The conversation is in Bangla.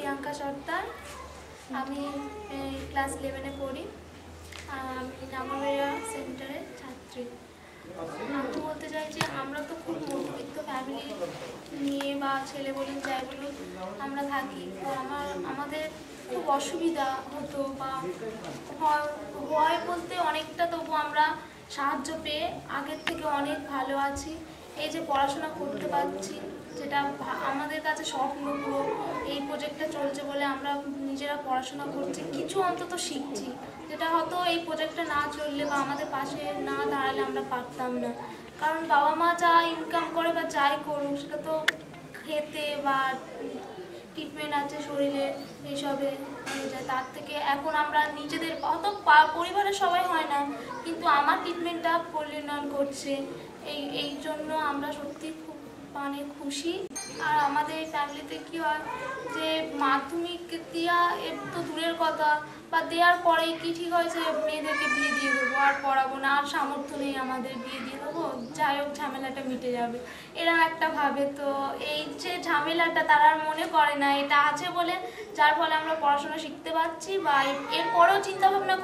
প্রিয়াঙ্কা সর্দার। আমি ক্লাস 11-এ পড়ি। আমি নামাবেড়া সেন্টারের ছাত্রী। আমি বলতে চাই যে আমরা তো খুব মধ্যবিত্ত ফ্যামিলি নিয়ে বা ছেলে বলুন যাই বলুন আমরা থাকি, তো আমাদের খুব অসুবিধা হতো বা ভয় বলতে অনেকটা, তবু আমরা সাহায্য পেয়ে আগের থেকে অনেক ভালো আছি। এই যে পড়াশোনা করতে পারছি, যেটা আমাদের কাছে স্বপ্ন, পুরো এই প্রজেক্টটা চলছে বলে আমরা নিজেরা পড়াশোনা করছি, কিছু অন্তত শিখছি, যেটা হয়তো এই প্রজেক্টটা না চললে বা আমাদের পাশে না দাঁড়ালে আমরা পারতাম না। কারণ বাবা মা যা ইনকাম করে বা যাই করুক, সেটা তো খেতে বা ট্রিটমেন্ট আছে শরীরে এইসবে হয়ে যায়। তার থেকে এখন আমরা নিজেদের, অত পরিবারের সবাই হয় না, কিন্তু আমার ট্রিটমেন্টটা পরিণয়ন করছে, এই জন্য আমরা সত্যি খুব খুশি। আর আমাদের ফ্যামিলিতে কী হয় যে মাধ্যমিক দেওয়া এর তো দূরের কথা, বা দেওয়ার পরেই কি ঠিক হয়েছে মেয়েদেরকে বিয়ে দিয়ে দেবো, আর পড়াবো না, আর সামর্থ্য নেই আমাদের, বিয়ে দিয়ে দেবো, যাই হোক ঝামেলাটা মিটে যাবে, এরকম একটা ভাবে। তো এই যে ঝামেলাটা তারা আর মনে করে না, এটা আছে বলে যার ফলে আমরা পড়াশোনা শিখতে পারছি, বা এরপরেও চিন্তা ভাবনা